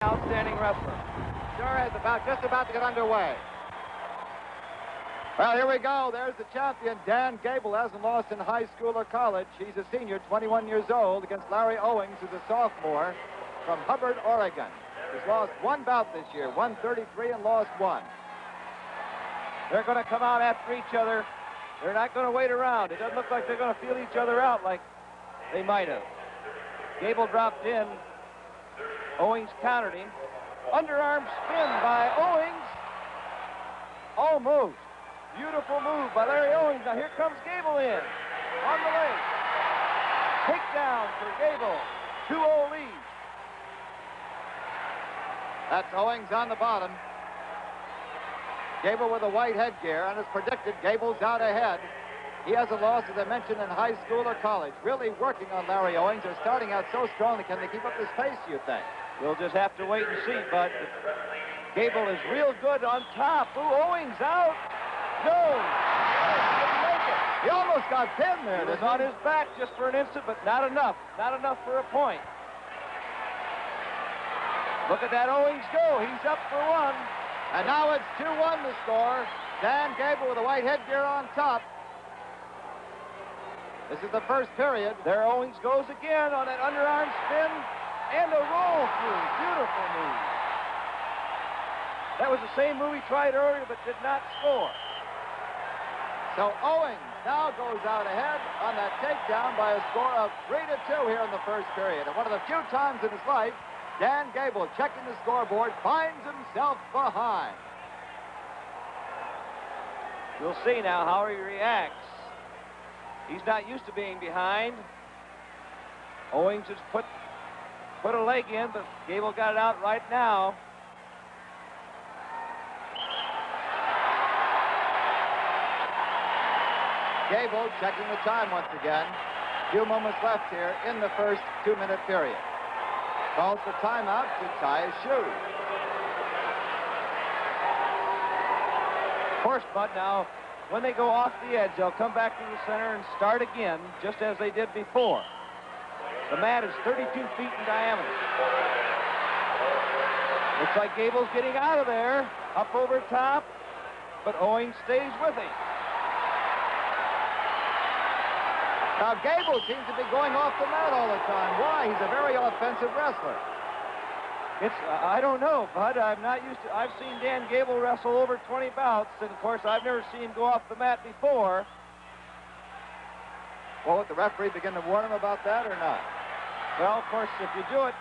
Outstanding wrestler. Sure is just about to get underway. Well, here we go. There's the champion. Dan Gable hasn't lost in high school or college. He's a senior, 21 years old, against Larry Owings, who's a sophomore from Hubbard, Oregon. He's lost one bout this year, won 33 and lost one. They're going to come out after each other. They're not going to wait around. It doesn't look like they're going to feel each other out like they might have. Gable dropped in. Owings countered him. Underarm spin by Owings. Almost. Beautiful move by Larry Owings. Now here comes Gable in. On the leg. Takedown for Gable. 2-0 lead. That's Owings on the bottom. Gable with a white headgear, and as predicted, Gable's out ahead. He hasn't lost, as I mentioned, in high school or college. Really working on Larry Owings. They're starting out so strongly. Can they keep up this pace, do you think? We'll just have to wait and see, Bud. Gable is real good on top. Ooh, Owings out. No. Didn't make it. He almost got pinned there. He was on his back just for an instant, but not enough. Not enough for a point. Look at that Owings go. He's up for one. And now it's 2-1 the score. Dan Gable with a white headgear on top. This is the first period. There Owings goes again on that underarm spin and a roll through. Beautiful move. That was the same move he tried earlier but did not score. So Owings now goes out ahead on that takedown by a score of 3-2 here in the first period. And one of the few times in his life, Dan Gable, checking the scoreboard, finds himself behind. We'll see now how he reacts. He's not used to being behind. Owings has put a leg in, but Gable got it out right now. Gable checking the time once again. Few moments left here in the first 2-minute period. Calls for timeout to tie his shoes. Of course, Bud, now, when they go off the edge, they'll come back to the center and start again, just as they did before. The mat is 32 feet in diameter. Looks like Gable's getting out of there, up over top, but Owings stays with him. Now, Gable seems to be going off the mat all the time. Why? He's a very offensive wrestler. I don't know, Bud. I'm not used to... I've seen Dan Gable wrestle over 20 bouts, and, of course, I've never seen him go off the mat before. Well, would the referee begin to warn him about that or not? Well, of course, if you do it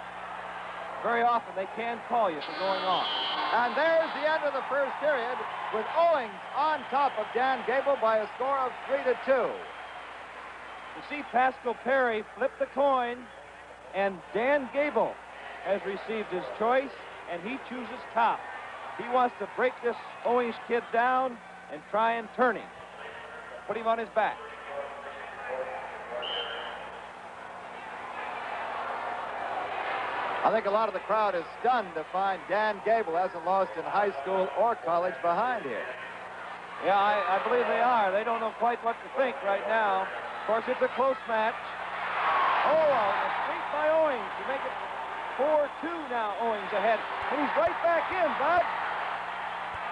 very often, they can call you for going off. And there's the end of the first period, with Owings on top of Dan Gable by a score of 3-2. You see Pascal Perry flip the coin, and Dan Gable has received his choice, and he chooses top. He wants to break this Owings kid down and try and turn him. Put him on his back. I think a lot of the crowd is stunned to find Dan Gable hasn't lost in high school or college behind here. Yeah, I believe they are. They don't know quite what to think right now. Of course, it's a close match. Oh, a sweep by Owings to make it 4-2 now. Owings ahead. And he's right back in, Bud.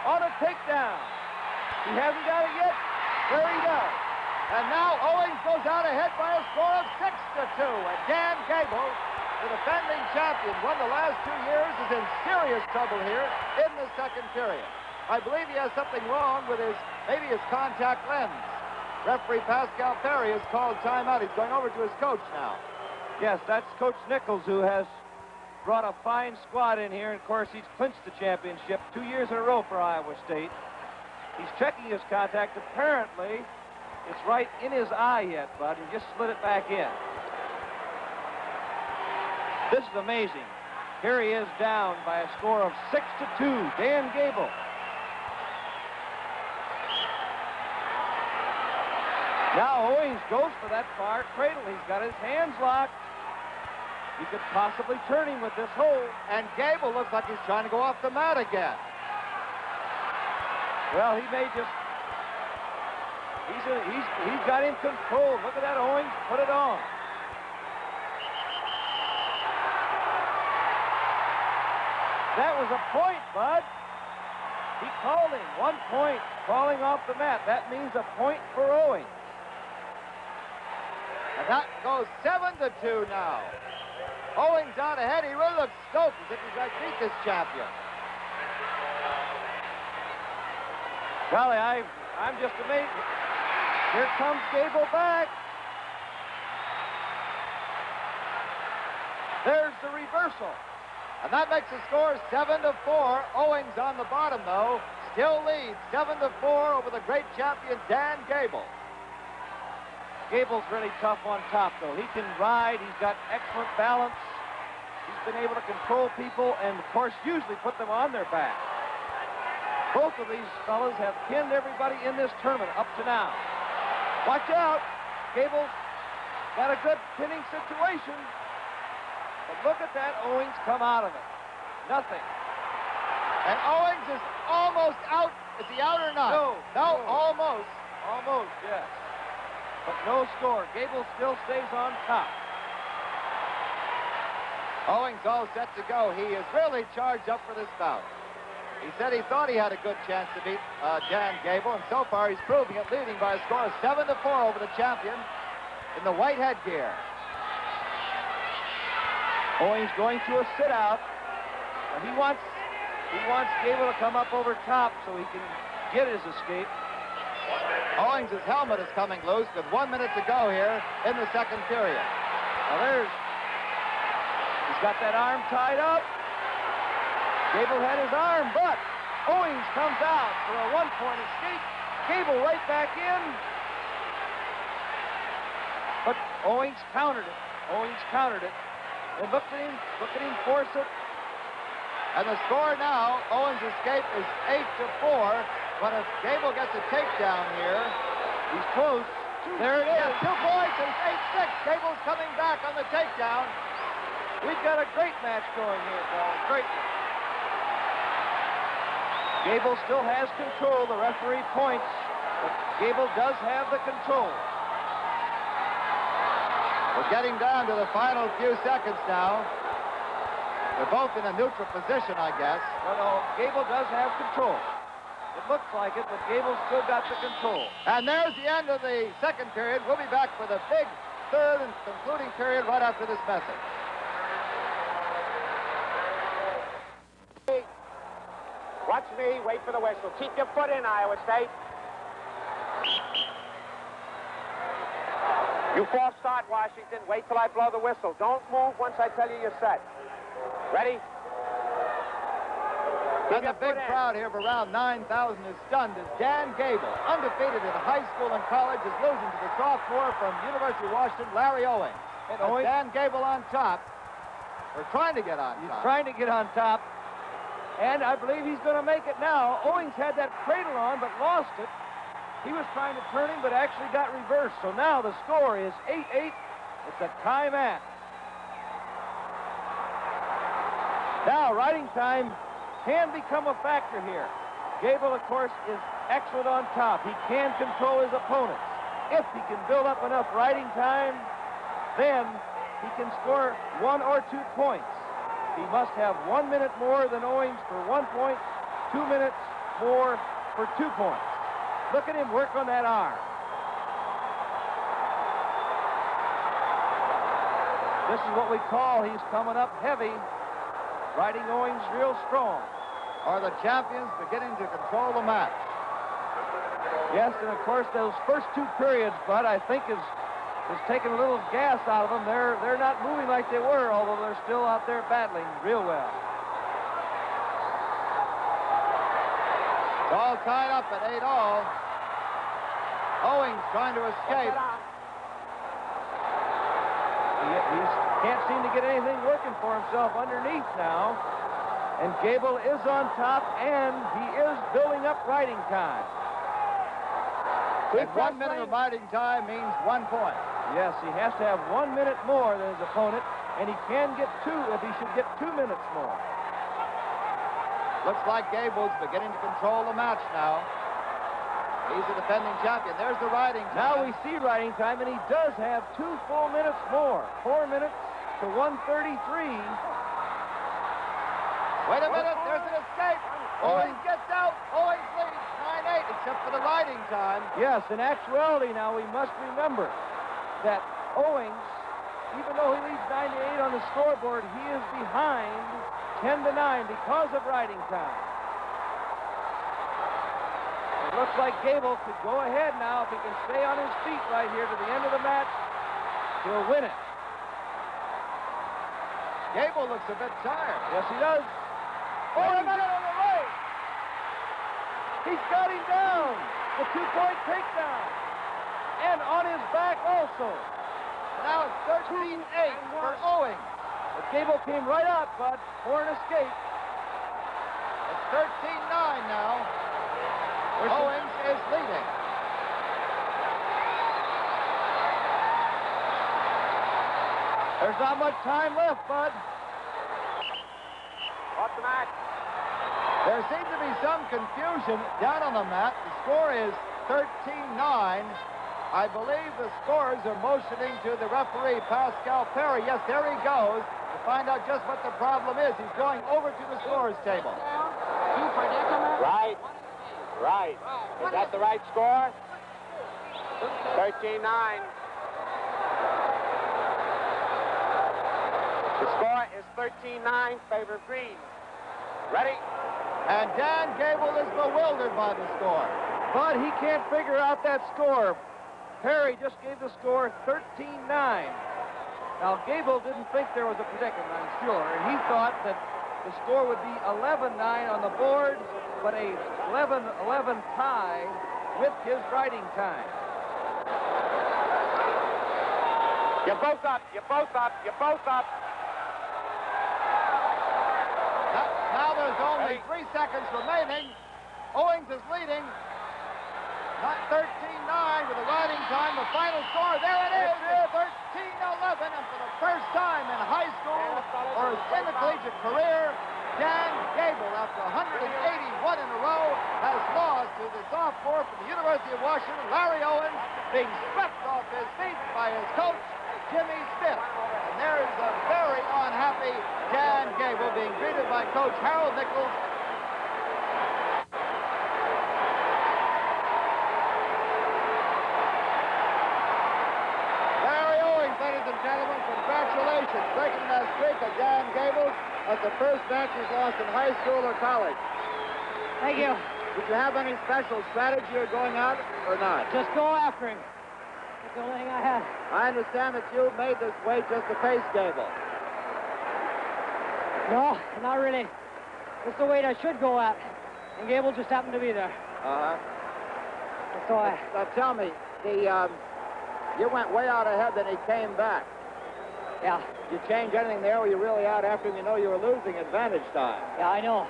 On a takedown. He hasn't got it yet. There he does. And now Owings goes out ahead by a score of 6-2. And Dan Gable, the defending champion, won the last 2 years, is in serious trouble here in the second period. I believe he has something wrong with maybe his contact lens. Referee Pascal Perry has called timeout. He's going over to his coach now. Yes, that's Coach Nichols, who has brought a fine squad in here. And, of course, he's clinched the championship 2 years in a row for Iowa State. He's checking his contact. Apparently, it's right in his eye yet, Bud. He just slid it back in. This is amazing. Here he is down by a score of 6-2. Dan Gable. Now Owings goes for that far cradle. He's got his hands locked. He could possibly turn him with this hold. And Gable looks like he's trying to go off the mat again. Well, he may just... He's got him controlled. Look at that, Owings. Put it on. That was a point, Bud. He called him. 1 point, falling off the mat. That means a point for Owings. And that goes 7-2 now. Owings out ahead. He really looks stoked as if he's going to beat this champion. Golly, I'm just amazed. Here comes Gable back. There's the reversal. And that makes the score 7-4. Owings on the bottom, though, still leads 7-4 over the great champion, Dan Gable. Gable's really tough on top, though. He can ride. He's got excellent balance. He's been able to control people and, of course, usually put them on their back. Both of these fellas have pinned everybody in this tournament up to now. Watch out. Gable's got a good pinning situation. But look at that Owings come out of it. Nothing. And Owings is almost out. Is he out or not? No, almost. Almost, yes. But no score. Gable still stays on top. Owings all set to go. He is really charged up for this bout. He said he thought he had a good chance to beat Dan Gable, and so far he's proving it, leading by a score of 7-4 over the champion in the white headgear. Owings going to a sit-out, and he wants Gable to come up over top so he can get his escape. Owings' helmet is coming loose with 1 minute to go here in the second period. Now he's got that arm tied up. Gable had his arm, but Owings comes out for a one-point escape. Gable right back in. But Owings countered it. And look at him force it. And the score now, Owings' escape is 8-4. But if Gable gets a takedown here, he's close. There it is. 2 points, and it's 8-6. Gable's coming back on the takedown. We've got a great match going here, Paul. Great match. Gable still has control. The referee points, but Gable does have the control. We're getting down to the final few seconds now. They're both in a neutral position, I guess. No, Gable does have control. It looks like it, but Gable's still got the control. And there's the end of the second period. We'll be back for the big third and concluding period right after this message. Watch me. Wait for the whistle. Keep your foot in, Iowa State. You false start, Washington. Wait till I blow the whistle. Don't move once I tell you you're set. Ready? And the big crowd here of around 9,000 is stunned as Dan Gable, undefeated in high school and college, is losing to the sophomore from University of Washington, Larry Owings. And Dan Gable on top. We're trying to get on top. He's trying to get on top. And I believe he's going to make it now. Owings had that cradle on, but lost it. He was trying to turn him, but actually got reversed. So now the score is 8-8. It's a tie match. Now, riding time can become a factor here. Gable, of course, is excellent on top. He can control his opponents. If he can build up enough riding time, then he can score 1 or 2 points. He must have 1 minute more than Owings for 1 point, 2 minutes more for 2 points. Look at him work on that arm. This is what we call he's coming up heavy, riding Owings real strong. Are the champions beginning to control the match? Yes, and of course those first 2 periods, Bud, I think is taking a little gas out of them. They're not moving like they were, although they're still out there battling real well. It's all tied up at 8-all. Owings trying to escape. He can't seem to get anything working for himself underneath now. And Gable is on top, and he is building up riding time. And 1 minute of riding time means 1 point. Yes, he has to have 1 minute more than his opponent, and he can get 2 if he should get 2 minutes more. Looks like Gable's beginning to control the match now. He's the defending champion. There's the riding time. Now we see riding time, and he does have 2 full minutes more. 4 minutes to 1:33. Wait a minute, there's an escape. Owings gets out. Owings leads 9-8, except for the riding time. Yes, in actuality now, we must remember that Owings, even though he leads 9-8 on the scoreboard, he is behind 10-9 because of riding time. It looks like Gable could go ahead now if he can stay on his feet right here to the end of the match. He'll win it. Gable looks a bit tired. Yes, he does. Oh, a minute on the right. He's got him down. The two-point takedown. And on his back also. Now it's 13-8 for Owings. But Gable came right up, but for an escape. It's 13-9 now. Owings is leading. There's not much time left, Bud. What's the match? There seems to be some confusion down on the mat. The score is 13-9. I believe the scorers are motioning to the referee, Pascal Perry. Yes, there he goes to find out just what the problem is. He's going over to the scorers table. Right. Right. Is that the right score? 13-9. The score is 13-9, favor of green. Ready? And Dan Gable is bewildered by the score. But he can't figure out that score. Perry just gave the score 13-9. Now, Gable didn't think there was a predicament, I'm sure, and he thought that the score would be 11-9 on the board, but a 11-11 tie with his riding time. You're both up. You're both up. You're both up. Now there's only 3 seconds remaining. Owings is leading. 13-9 with the riding time. The final score, there it is. 13-11. And for the first time in high school or in the collegiate career, Dan Gable, after 181 in a row, has lost to the sophomore from the University of Washington, Larry Owings, being swept off his feet by his coach, Jimmy Smith. And there is a very unhappy Dan Gable being greeted by Coach Harold Nichols. Larry Owings, ladies and gentlemen, congratulations. Breaking that streak of Dan Gable. That's the first match he's lost in high school or college. Thank you. Did you have any special strategy of going out or not? Just go after him. That's the only thing I had. I understand that you made this weight just to face Gable. No, not really. It's the weight I should go at. And Gable just happened to be there. Uh-huh. That's all I... Now tell me, you went way out ahead, then he came back. Yeah. Did you change anything there? Were you really out after him? You know you were losing advantage time. Yeah, I know.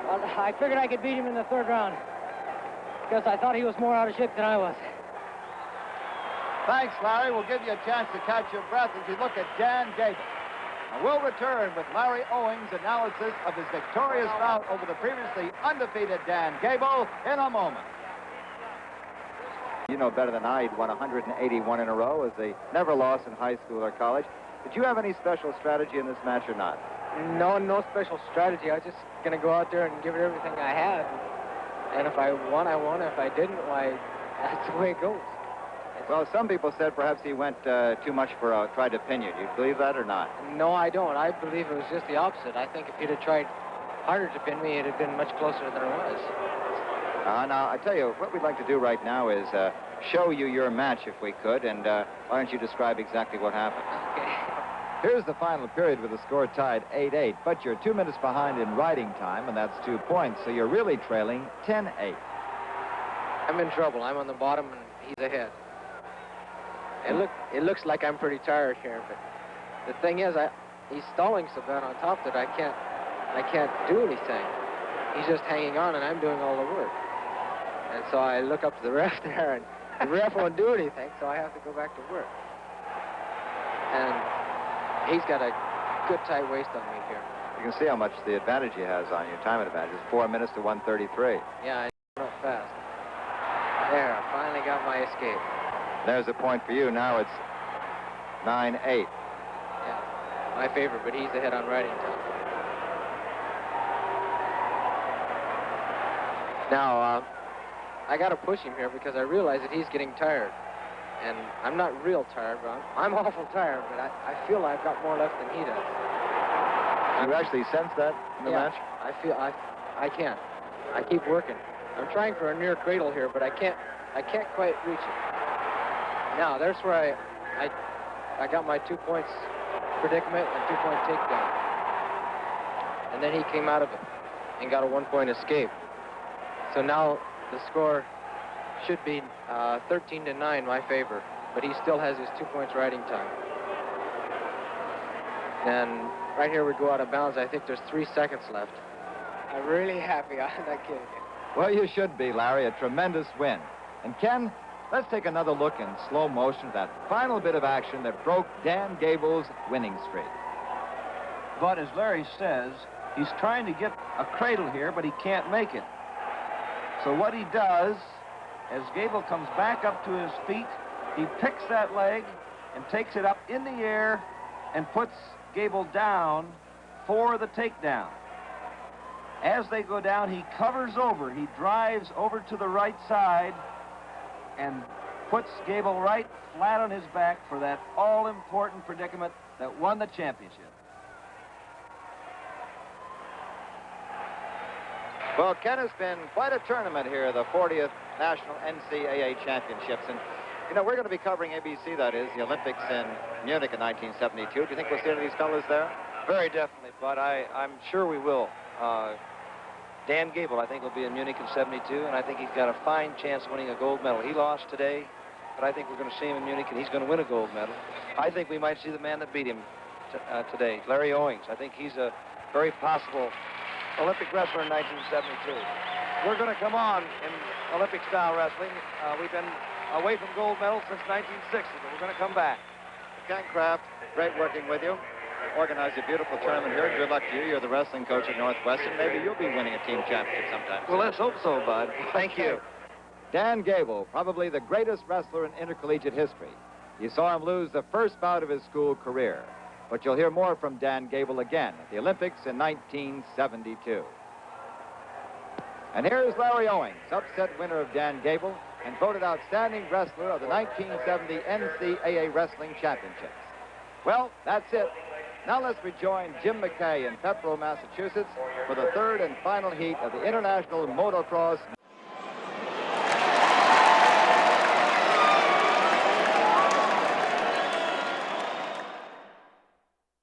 Well, I figured I could beat him in the third round. Because I thought he was more out of shape than I was. Thanks, Larry. We'll give you a chance to catch your breath as you look at Dan Gable. And we'll return with Larry Owings' analysis of his victorious bout over the previously undefeated Dan Gable in a moment. You know better than I, he'd won 181 in a row as they never lost in high school or college. Did you have any special strategy in this match or not? No special strategy. I was just going to go out there and give it everything I had. And if I won, I won. If I didn't, why, that's the way it goes. Well, some people said perhaps he went too much for tried to pin you. Do you believe that or not? No, I don't. I believe it was just the opposite. I think if he'd have tried harder to pin me, it'd have been much closer than it was. Now, I tell you, what we'd like to do right now is show you your match, if we could, and why don't you describe exactly what happened? Okay. Here's the final period with the score tied 8-8, but you're 2 minutes behind in riding time, and that's 2 points, so you're really trailing 10-8. I'm in trouble. I'm on the bottom, and he's ahead. It looks like I'm pretty tired here, but the thing is, he's stalling so bad on top that I can't do anything. He's just hanging on, and I'm doing all the work. And so I look up to the ref there, and the ref won't do anything, so I have to go back to work. And he's got a good tight waist on me here. You can see how much the advantage he has on you, time advantage. It's 4 minutes to 1:33. Yeah, I went up fast. There, I finally got my escape. There's a point for you. Now it's 9-8. Yeah, my favorite, but he's ahead on riding time. Now, I got to push him here because I realize that he's getting tired. And I'm not real tired, but I'm awful tired, but I feel I've got more left than he does. You actually sense that in the match? I feel I can't. I keep working. I'm trying for a near cradle here, but I can't quite reach it. Now, there's where I got my 2 points predicament and 2-point takedown. And then he came out of it and got a 1-point escape. So now the score should be 13-9 my favor, but he still has his 2 points riding time. And right here we go out of bounds. I think there's 3 seconds left. I'm really happy. I'm not kidding you. Well, you should be, Larry. A tremendous win. And Ken, let's take another look in slow motion at that final bit of action that broke Dan Gable's winning streak. But as Larry says, he's trying to get a cradle here, but he can't make it. So what he does, as Gable comes back up to his feet, he picks that leg and takes it up in the air and puts Gable down for the takedown. As they go down, he covers over. He drives over to the right side and puts Gable right flat on his back for that all-important predicament that won the championship. Well, Ken, has been quite a tournament here, the 40th National NCAA Championships. And, you know, we're going to be covering ABC, that is, the Olympics in Munich in 1972. Do you think we'll see any of these fellas there? Very definitely, Bud. I'm sure we will. Dan Gable, I think, will be in Munich in 72, and I think he's got a fine chance of winning a gold medal. He lost today, but I think we're going to see him in Munich, and he's going to win a gold medal. I think we might see the man that beat him today, Larry Owings. I think he's a very possible Olympic wrestler in 1972. We're going to come on in Olympic-style wrestling. We've been away from gold medals since 1960, but we're going to come back. Ken Kraft, great working with you. Organized a beautiful tournament here. Good luck to you. You're the wrestling coach at Northwestern. Maybe you'll be winning a team championship sometime. Well, let's hope so, Bud. Thank you. Dan Gable, probably the greatest wrestler in intercollegiate history. You saw him lose the first bout of his school career. But you'll hear more from Dan Gable again at the Olympics in 1972. And here's Larry Owings, upset winner of Dan Gable and voted outstanding wrestler of the 1970 NCAA Wrestling Championships. Well, that's it. Now let's rejoin Jim McKay in Pepperell, Massachusetts for the third and final heat of the International Motocross